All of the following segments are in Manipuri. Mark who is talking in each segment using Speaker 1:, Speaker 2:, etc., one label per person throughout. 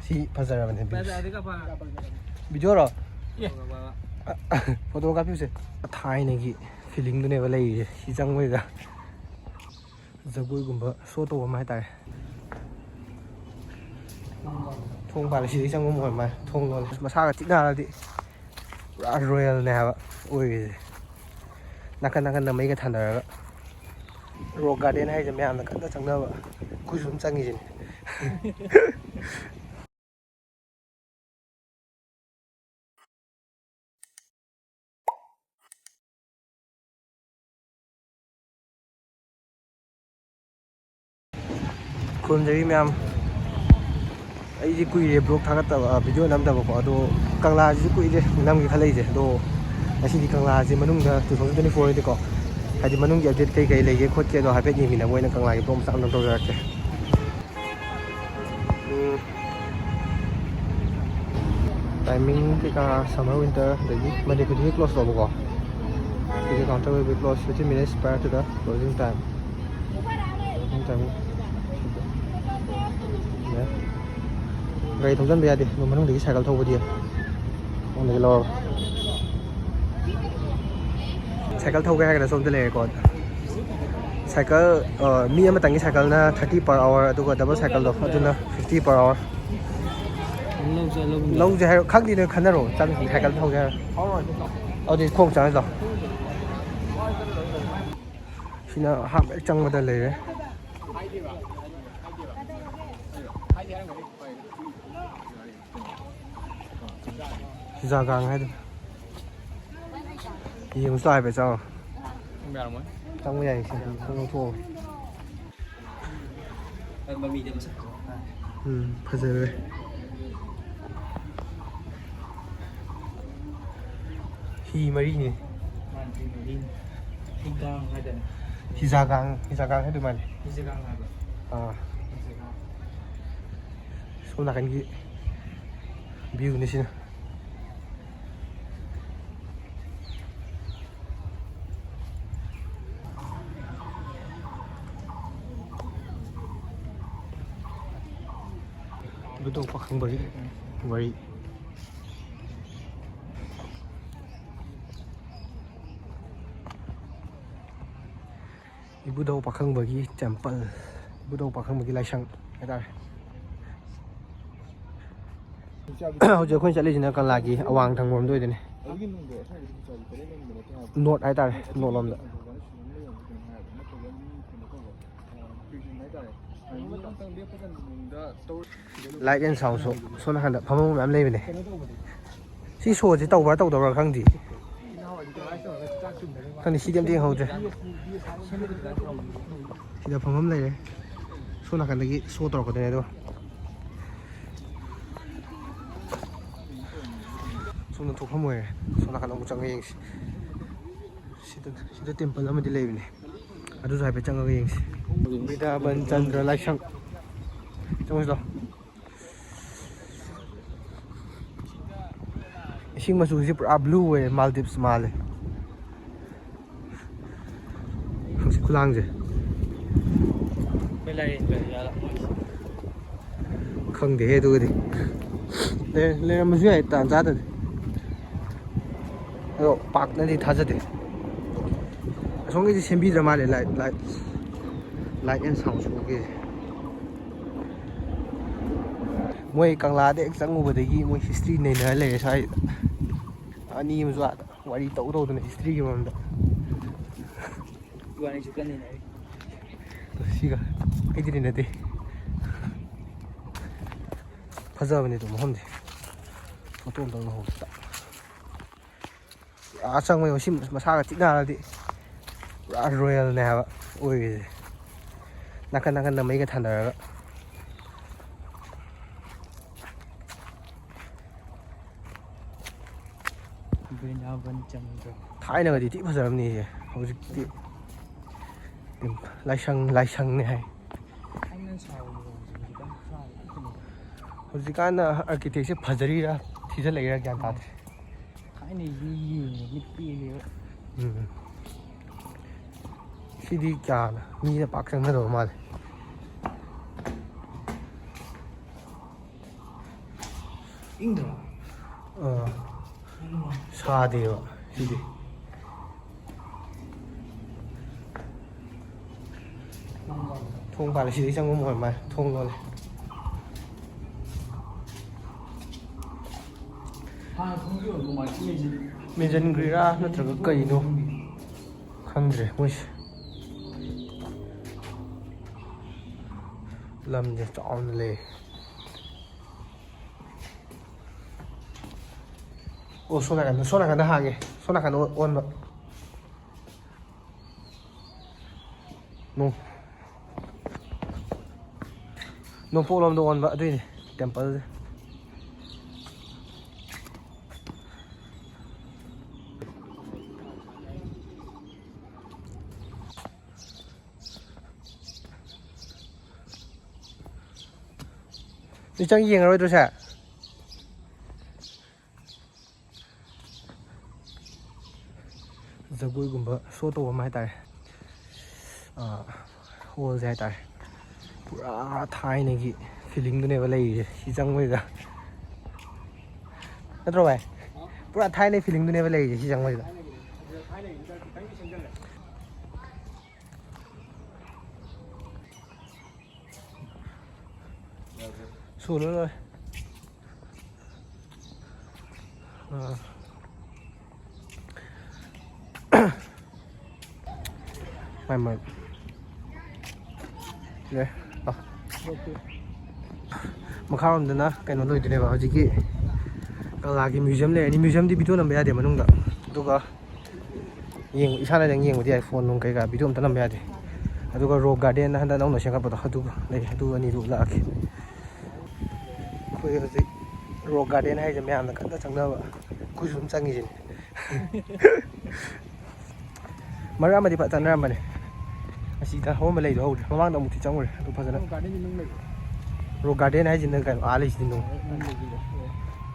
Speaker 1: ꯁꯤ ꯐꯖꯔꯕꯅꯦ ꯚꯤꯗꯤꯑꯣꯔꯣ ꯐꯣꯇꯣ ꯀꯥꯞꯄꯤꯌꯨꯁꯦ ꯊꯥꯏꯅꯒꯤ ꯐꯤꯂꯤꯡꯗꯨꯅꯦꯕ ꯂꯩꯔꯤꯁꯦ ꯁꯤ ꯆꯪꯕꯩꯗ ꯖꯒꯣꯏꯒꯨꯝꯕ ꯁꯣ ꯇꯧꯕ ꯑꯃ ꯍꯥꯏꯇꯥꯔꯦ ꯊꯣꯡ ꯄꯥꯜꯂꯦ ꯁꯤꯗꯒꯤ ꯆꯪꯕ ꯑꯣꯏꯔ ꯃꯥꯜꯂꯦ ꯊꯣꯡ ꯂꯣꯜꯂꯦ ꯃꯁꯥꯒ ꯆꯤꯛꯅꯔꯗꯤ ꯄꯨꯔꯥ ꯔꯣꯌꯦꯜꯅꯦ ꯍꯥꯏꯕ ꯑꯣꯏꯔꯤꯁꯦ ꯅꯥꯀꯟ ꯅꯥꯀꯟꯗ ꯃꯩꯒ ꯊꯥꯅꯔꯒ ꯔꯣꯛ ꯒꯥꯔꯗꯦꯟ ꯍꯥꯏꯁꯦ ꯃꯌꯥꯝꯅ ꯀꯟꯅ ꯆꯪꯅꯕ ꯑꯩꯈꯣꯏꯁꯨ ꯑꯗꯨꯝ ꯆꯪꯉꯤꯁꯤꯅꯦ ꯈꯨꯔꯨꯝꯖꯔꯤ ꯃꯌꯥꯝ ꯑꯩꯁꯦ ꯀꯨꯏꯔꯦ ꯕ꯭ꯂꯣꯛ ꯊꯥꯒꯠꯇꯕ ꯚꯤꯗꯤꯑꯣ ꯅꯝꯗꯕꯀꯣ ꯑꯗꯣ ꯀꯪꯂꯥꯁꯤꯁꯨ ꯀꯨꯏꯔꯦ ꯅꯝꯒꯦ ꯈꯜꯂꯛꯏꯁꯦ ꯑꯗꯣ ꯉꯁꯤꯗꯤ ꯀꯪꯂꯥꯁꯤ ꯃꯅꯨꯡꯗ 2024ꯗꯤꯀꯣ ꯍꯥꯏꯗꯤ ꯃꯅꯨꯡꯒꯤ ꯑꯞꯗꯦꯠ ꯀꯩ ꯂꯩꯒꯦ ꯈꯣꯠꯀꯦꯗꯣ ꯍꯥꯏꯐꯦꯠ ꯌꯦꯡꯃꯤꯟꯅꯕ ꯑꯣꯏꯅ ꯀꯪꯂꯥꯒꯤ ꯕ꯭ꯂꯣꯛ ꯃꯆꯥ ꯑꯃ ꯇꯧꯖꯔꯛꯀꯦ ꯇꯥꯏꯃꯤꯡ ꯀꯩꯀꯥ ꯁꯝꯃꯔ ꯋꯤꯟꯇꯔ ꯑꯗꯒꯤ ꯃꯟꯗꯦ ꯈꯨꯗꯤꯡꯒꯤ ꯀ꯭ꯂꯣꯖ ꯇꯧꯕꯀꯣ ꯁꯤꯒꯤ counter will B close 15 minutes prior to the closing time. ꯒꯥꯔꯤ ꯊꯧꯖꯟꯕ ꯌꯥꯗꯦ ꯑꯗꯨ ꯃꯅꯨꯡꯗꯒꯤ ꯁꯥꯏꯀꯜ ꯊꯧꯕꯗꯤ ꯃꯅꯨꯡꯗꯒꯤ ꯂꯧꯔꯒ ꯁꯥꯏꯀꯜ ꯊꯧꯒꯦ ꯍꯥꯏꯔꯒꯅ ꯁꯣꯝꯗ ꯂꯩꯔꯦꯀꯣ ꯁꯥꯏꯀꯜ ꯃꯤ ꯑꯃꯇꯪꯒꯤ ꯁꯥꯏꯀꯜꯅ 30 per hour ꯑꯗꯨꯒ ꯗꯕꯜ ꯁꯥꯏꯀꯜꯗꯣ ꯑꯗꯨꯅ 50 per hour ꯂꯧꯁꯦ ꯍꯥꯏꯔꯣ ꯈꯪꯗꯦ ꯅꯣꯏ ꯈꯟꯅꯔꯣ ꯁꯥꯏꯀꯜ ꯊꯧꯒꯦ ꯍꯥꯏꯔꯣ ꯑꯗꯨꯗꯤ ꯈꯣꯡ ꯆꯪꯉꯁꯤ ꯂꯥꯛꯑꯣ ꯁꯤꯅ ꯍꯥꯞ ꯍꯦꯛ ꯆꯪꯕꯗ ꯂꯩꯔꯦ ꯖꯥꯒꯥꯡ ꯍꯥꯏꯗꯣ ꯌꯦꯡꯉꯨꯁꯨ ꯍꯥꯏꯐꯦꯠ ꯆꯪꯉꯣ ꯆꯪꯕ ꯌꯥꯏ ꯁꯤ ꯂꯧꯊꯣꯛꯑꯣ ꯐꯖꯔꯦ ꯍꯤ ꯃꯔꯤꯅꯤ ꯍꯤꯖꯥꯒꯥꯡ ꯍꯥꯏꯗꯣ ꯃꯥꯜꯂꯦ ꯁꯣꯝ ꯅꯥꯀꯟꯒꯤ ꯚ꯭ꯌꯨꯅꯤ ꯁꯤꯅ ꯏꯕꯨꯙꯧ ꯄꯥꯈꯪꯕꯒꯤ ꯋꯥꯔꯤ ꯏꯕꯨꯙꯧ ꯄꯥꯈꯪꯕꯒꯤ ꯇꯦꯝꯄꯜ ꯏꯕꯨꯙꯧ ꯄꯥꯈꯪꯕꯒꯤ ꯂꯥꯏꯁꯪ ꯍꯥꯏꯇꯥꯔꯦ ꯍꯧꯖꯤꯛ ꯑꯩꯈꯣꯏꯅ ꯆꯠꯂꯤꯁꯤꯅ ꯀꯪꯂꯥꯒꯤ ꯑꯋꯥꯡ ꯊꯪꯕꯔꯣꯝꯗ ꯑꯣꯏꯗꯣꯏꯅꯦ ꯅꯣꯔꯠ ꯍꯥꯏꯇꯥꯔꯦ ꯅꯣꯔꯠ ꯂꯣꯝꯗ ꯂꯥꯏꯠ ꯑꯦꯟ ꯁꯥꯎꯟ ꯁꯣ ꯁꯣꯝ ꯅꯥꯀꯟꯗ ꯐꯝꯐꯝ ꯃꯌꯥꯝ ꯂꯩꯕꯅꯦ ꯁꯤ ꯁꯣꯁꯦ ꯇꯧꯕ꯭ꯔꯥ ꯇꯧꯗꯕ꯭ꯔꯥ ꯈꯪꯗꯦ ꯁꯤꯗꯤ ꯑꯝꯇ ꯌꯦꯡꯍꯧꯗ꯭ꯔꯦ ꯁꯤꯗ ꯐꯝꯐꯝ ꯂꯩꯔꯦ ꯁꯣꯝ ꯅꯥꯀꯟꯗꯒꯤ ꯁꯣ ꯇꯧꯔꯛꯀꯗꯣꯏꯅꯦ ꯑꯗꯨꯒ ꯁꯣꯝꯗ ꯊꯣꯛꯐꯝ ꯑꯣꯏꯔꯦ ꯁꯣꯝ ꯅꯥꯀꯟꯗ ꯑꯃꯨꯛ ꯆꯪꯉ ꯌꯦꯡꯁꯤ ꯁꯤꯗ ꯇꯦꯝꯄꯜ ꯑꯃꯗꯤ ꯂꯩꯕꯅꯦ ꯑꯗꯨꯁꯨ ꯍꯥꯏꯐꯦꯠ ꯆꯪꯉꯒ ꯌꯦꯡꯁꯤ ꯕꯤꯗ꯭ꯌꯥꯕꯟ ꯆꯟꯗ꯭ꯔ ꯂꯥꯏꯁꯪ ꯆꯪꯉꯨꯁꯤ ꯂꯥꯎ ꯏꯁꯤꯡ ꯃꯆꯨꯁꯤ ꯄꯨꯔꯥ ꯕ꯭ꯂꯨ ꯑꯣꯏꯌꯦ ꯃꯥꯜꯗꯤꯞꯁ ꯃꯥꯜꯂꯦ ꯍꯧꯖꯤꯛ ꯈꯨꯂꯥꯡꯁꯦ ꯈꯪꯗꯦꯍꯦ ꯑꯗꯨꯒꯗꯤ ꯂꯩꯔꯝꯕꯁꯨ ꯌꯥꯏ ꯇꯥꯟ ꯆꯥꯗꯗꯤ ꯑꯗꯣ ꯄꯥꯛꯅꯗꯤ ꯊꯥꯖꯗꯦ ꯑꯁꯣꯝꯒꯤꯁꯤ ꯁꯦꯝꯕꯤꯗ꯭ꯔ ꯃꯥꯜꯂꯦ ꯂꯥꯏꯠ ꯑꯦꯟ ꯁꯥꯎꯟ ꯁꯣꯒꯤꯁꯦ ꯃꯣꯏ ꯀꯪꯂꯥꯗ ꯍꯦꯛ ꯆꯪꯉꯨꯕꯗꯒꯤ ꯃꯣꯏ ꯍꯤꯁꯇ꯭ꯔꯤ ꯅꯩꯅꯔ ꯂꯩꯔꯦ ꯁ꯭ꯋꯥꯏꯗ ꯑꯅꯤ ꯑꯃꯁꯨ ꯑꯥꯗ ꯋꯥꯔꯤ ꯇꯧꯗꯅ ꯍꯤꯁꯇ꯭ꯔꯤꯒꯤ ꯃꯔꯝꯗ ꯁꯤꯒ ꯑꯩꯗꯤ ꯅꯩꯅꯗꯦ ꯐꯖꯕꯅꯦ ꯑꯗꯨ ꯃꯐꯝꯁꯦ ꯐꯣꯇꯣ ꯑꯝꯇꯪ ꯂꯧꯍꯧꯕꯁꯤꯗ ꯄꯨꯔꯥ ꯆꯪꯕ ꯁꯤ ꯃꯁꯥꯒ ꯆꯤꯛꯅꯔꯗꯤ ꯄꯨꯔꯥ ꯔꯣꯌꯦꯜꯅꯦ ꯍꯥꯏꯕ ꯑꯣꯏꯔꯤꯁꯦ ꯅꯥꯀꯟ ꯅꯥꯀꯟꯗ ꯃꯩꯒ ꯊꯥꯅꯔꯒ ꯊꯥꯏꯅꯒꯗꯤ ꯊꯤ ꯐꯖꯔꯝꯅꯤꯁꯦ ꯍꯧꯖꯤꯛꯇꯤ ꯂꯥꯏꯁꯪꯅꯦ ꯍꯥꯏ ꯍꯧꯖꯤꯛꯀꯥꯟꯗ ꯑꯥꯔꯀꯤꯇꯦꯛꯁꯦ ꯐꯖꯔꯤꯔꯥ ꯊꯤꯖꯤꯜꯂꯛꯏꯔꯥ ꯒ꯭ꯌꯥꯟ ꯇꯥꯗ꯭ꯔꯦ ꯁꯤꯗꯤ ꯀꯌꯥꯅ ꯃꯤꯅ ꯄꯥꯛ ꯆꯪꯅꯗꯕ ꯃꯥꯜꯂꯦ
Speaker 2: ꯏꯪꯗ꯭ꯔꯣ?
Speaker 1: ꯁꯥꯗꯦꯕ ꯁꯤꯗꯤ. ꯊꯣꯡ ꯄꯥꯜꯂꯦ ꯁꯤꯗꯩ ꯆꯪꯕ ꯑꯣꯏ ꯃꯥꯜꯂꯦ. ꯊꯣꯡ ꯂꯣꯜꯂꯦ.
Speaker 2: ꯍꯥꯟꯅ ꯊꯣꯡꯈꯤꯕ ꯅꯣꯡꯃꯥꯏꯖꯤꯡ
Speaker 1: ꯃꯦꯟꯁꯤꯟꯈ꯭ꯔꯤꯔꯥ ꯅꯠꯇ꯭ꯔꯒ ꯀꯩꯅꯣ ꯈꯪꯗ꯭ꯔꯦ ꯃꯣꯏꯁꯦ. ꯂꯝꯁꯦ ꯆꯥꯎꯅ ꯂꯩ. ꯑꯣ ꯁꯣꯝ ꯅꯥꯀꯟꯗ ꯍꯥꯡꯉꯦ. ꯁꯣꯝ ꯅꯥꯀꯟꯗ ꯑꯣꯟꯕ. ꯅꯣꯡꯄꯣꯛ ꯂꯣꯝꯗ ꯑꯣꯟꯕ ꯑꯗꯨꯏꯅꯦ ꯇꯦꯝꯄꯜꯁꯦ. ꯆꯪ ꯌꯦꯡꯉꯔꯣꯏꯗ꯭ꯔꯣ ꯁꯦ? ꯖꯒꯣꯏꯒꯨꯝꯕ ꯁꯣ ꯇꯧꯕ ꯑꯃ ꯍꯥꯏꯇꯥꯔꯦ. ꯍꯣꯜꯁꯦ ꯍꯥꯏꯇꯥꯔꯦ. ꯄꯨꯔꯥ ꯊꯥꯏꯅꯒꯤ ꯐꯤꯂꯤꯡꯗꯨꯅꯦꯕ ꯂꯩꯔꯤꯁꯦ ꯁꯤ ꯆꯪꯕꯁꯤꯗ. ꯅꯠꯇ꯭ꯔꯣ ꯚꯥꯏ? ꯄꯨꯔꯥ ꯊꯥꯏꯅꯒꯤ ꯐꯤꯂꯤꯡꯗꯨꯅꯦꯕ ꯂꯩꯔꯤꯁꯦ ꯁꯤ ꯆꯪꯕꯁꯤꯗ. ꯁꯨ ꯂꯣꯏ. ꯃꯥꯏ ꯃꯈꯥꯔꯣꯝꯗꯅ ꯀꯩꯅꯣ ꯂꯣꯏꯗꯣꯏꯅꯦꯕ ꯍꯧꯖꯤꯛꯀꯤ ꯀꯪꯂꯥꯒꯤ ꯃ꯭ꯌꯨꯖꯤꯌꯝ ꯂꯩꯔꯅꯤ. ꯃ꯭ꯌꯨꯖꯤꯌꯝꯗꯤ ꯚꯤꯗꯤꯑꯣ ꯅꯝꯕ ꯌꯥꯗꯦ ꯃꯅꯨꯡꯗ. ꯑꯗꯨꯒ ꯏꯁꯥꯅꯗꯪ ꯌꯦꯡꯕꯗꯤ ꯌꯥꯏ. ꯐꯣꯟ ꯅꯨꯡ ꯀꯩꯀꯥ ꯚꯤꯗꯤꯑꯣ ꯑꯝꯇ ꯅꯝꯕ ꯌꯥꯗꯦ. ꯑꯗꯨꯒ ꯔꯣꯛ ꯒꯥꯔꯗꯦꯟ ꯍꯟꯗꯛ ꯅꯧꯅ ꯁꯦꯝꯒꯠꯄꯗꯣ ꯑꯗꯨ ꯂꯩ. ꯑꯗꯨ ꯑꯅꯤꯗꯨ ꯂꯥꯛꯑꯒꯦ. ꯑꯩꯈꯣꯏ ꯍꯧꯖꯤꯛ ꯔꯣꯛ ꯒꯥꯔꯗꯦꯟ ꯍꯥꯏꯁꯦ ꯃꯌꯥꯝꯅ ꯀꯟꯅ ꯆꯪꯅꯕ. ꯑꯩꯈꯣꯏꯁꯨ ꯑꯗꯨꯝ ꯆꯪꯉꯤꯁꯤꯅꯦ. ꯃꯔꯛ ꯑꯃꯗꯤ ꯐꯖ ꯆꯪꯅꯔꯝꯕꯅꯦ. ꯑꯁꯤꯗ ꯍꯧꯔꯝꯕ ꯂꯩꯗꯣ ꯍꯧꯗ꯭ꯔꯦ. ꯃꯃꯥꯡꯗ ꯑꯃꯨꯛꯇꯤ ꯆꯪꯉꯨꯔꯦ. ꯑꯗꯨ ꯐꯖꯅ. ꯔꯣꯛ ꯒꯥꯔꯗꯦꯟ ꯍꯥꯏꯁꯤꯅ ꯀꯩꯅꯣ ꯂꯩꯁꯤꯗꯤ ꯅꯨꯡ.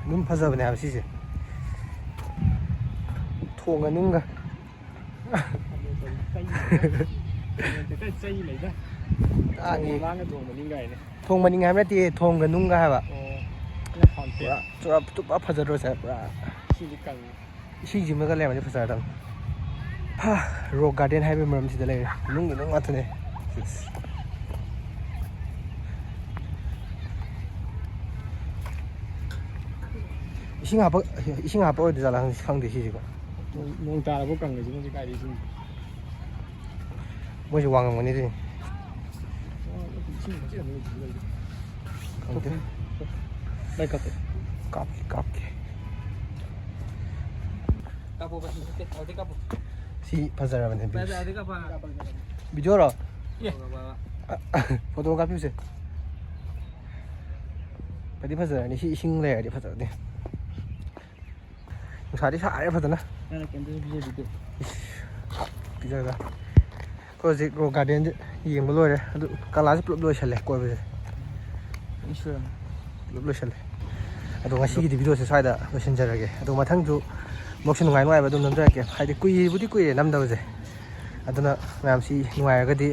Speaker 1: ꯑꯗꯨꯝ ꯐꯖꯕꯅꯦ ꯍꯥꯏꯕ ꯁꯤꯁꯦ. ꯊꯣꯡꯒ ꯅꯨꯡꯒ. ꯊꯣꯡ ꯃꯅꯤꯡ ꯍꯥꯏꯕ ꯅꯠꯇꯦ. ꯊꯣꯡꯒ ꯅꯨꯡꯒ ꯍꯥꯏꯕ. ꯄꯨꯔꯥ ꯐꯖꯗ꯭ꯔꯣꯁꯦ ꯄꯨꯔꯥ. ꯏꯁꯤꯡꯁꯤꯃꯒ ꯂꯩꯔꯝꯃꯗꯤ ꯐꯖꯔꯗꯕꯅꯤ. ꯔꯣꯛ ꯒꯥꯔꯗꯦꯟ ꯍꯥꯏꯕꯒꯤ ꯃꯔꯝꯁꯤꯗ ꯂꯩꯔꯦ. ꯅꯨꯡꯒꯤ ꯅꯨꯡ ꯉꯥꯛꯇꯅꯦ. ꯏꯁꯤꯡ ꯍꯥꯞꯄ ꯑꯣꯏꯗꯣꯏꯖꯥꯠꯂꯥ ꯈꯪꯗꯦ ꯁꯤꯁꯤꯀꯣ.
Speaker 2: ꯅꯣꯡ ꯇꯥꯔꯕ ꯀꯪꯉꯤꯁꯤꯅ ꯍꯧꯖꯤꯛ ꯀꯥꯏꯗ ꯏꯁꯤꯡ.
Speaker 1: ꯃꯣꯏꯁꯨ ꯋꯥꯡꯉꯝꯒꯅꯤ ꯑꯗꯨꯗꯤ. ꯀꯥꯞꯀꯦ. ꯁꯤ ꯐꯖꯔꯕꯅꯦ. ꯚꯤꯗꯤꯑꯣꯔꯣ? ꯐꯣꯇꯣ ꯀꯥꯞꯄꯤꯌꯨꯁꯦ. ꯐꯗꯤ ꯐꯖꯔꯅꯤ. ꯁꯤ ꯏꯁꯤꯡ ꯂꯩꯔꯗꯤ ꯐꯖꯔꯅꯤ. ꯅꯨꯡꯁꯥꯗꯤ ꯁꯥꯔꯦ ꯐꯖꯅ. ꯄꯤꯖꯔꯒ ꯑꯩꯈꯣꯏ ꯍꯧꯖꯤꯛ ꯔꯣꯛ ꯒꯥꯔꯗꯦꯟꯁꯦ ꯌꯦꯡꯕ ꯂꯣꯏꯔꯦ. ꯑꯗꯨ ꯀꯪꯂꯥꯁꯦ ꯄꯨꯂꯞ ꯂꯣꯏꯁꯜꯂꯦ ꯀꯣꯏꯕꯁꯦ. ꯄꯨꯂꯞ ꯂꯣꯏꯁꯜꯂꯦ. ꯑꯗꯣ ꯉꯁꯤꯒꯤꯗꯤ ꯚꯤꯗꯤꯑꯣꯁꯦ ꯁ꯭ꯋꯥꯏꯗ ꯂꯣꯏꯁꯤꯟꯖꯔꯒꯦ. ꯑꯗꯣ ꯃꯊꯪꯁꯨ ꯕ꯭ꯂꯣꯛꯁꯦ ꯅꯨꯡꯉꯥꯏꯕ ꯑꯗꯨꯝ ꯅꯝꯖꯔꯛꯀꯦ. ꯍꯥꯏꯗꯤ ꯀꯨꯏꯔꯦ ꯅꯝꯗꯕꯁꯦ. ꯑꯗꯨꯅ ꯃꯌꯥꯝꯁꯤ ꯅꯨꯡꯉꯥꯏꯔꯒꯗꯤ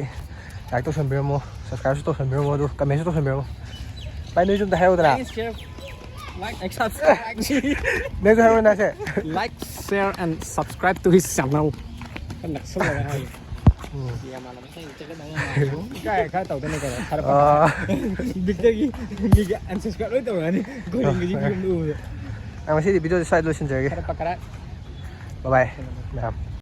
Speaker 1: ꯂꯥꯏꯛ ꯇꯧꯁꯟꯕꯤꯔꯝꯃꯣ. ꯁꯕꯁꯀ꯭ꯔꯥꯏꯕꯁꯨ ꯇꯧꯁꯟꯕꯤꯔꯝꯃꯣ. ꯑꯗꯨ ꯀꯃꯦꯟꯁꯨ ꯇꯧꯁꯟꯕꯤꯔꯝꯃꯣ. ꯚꯥꯏ ꯅꯣꯏꯁꯨ ꯑꯝꯇ ꯍꯥꯏꯔꯛꯎꯗꯅ. ꯅꯪꯁꯨ ꯍꯥꯏꯔꯛꯎ ꯅꯁꯦ.
Speaker 2: Like, share and subscribe to his channel. ꯈꯔ ꯇꯧꯗꯅ ꯀꯩꯅꯣ ꯊꯥꯔꯛꯄ ꯃꯤꯒꯤ ꯑꯟꯁꯕꯁꯀ꯭ꯔꯥꯏꯕ ꯂꯣꯏ ꯇꯧꯔꯛꯑꯅꯤ.
Speaker 1: ꯉꯁꯤꯗꯤ ꯚꯤꯗꯤꯑꯣꯁꯦ ꯁ꯭ꯋꯥꯏꯗ ꯂꯣꯏꯁꯤꯟꯖꯔꯒꯦ. ꯕꯥꯏ ꯕꯥꯏ ꯃꯌꯥꯝ.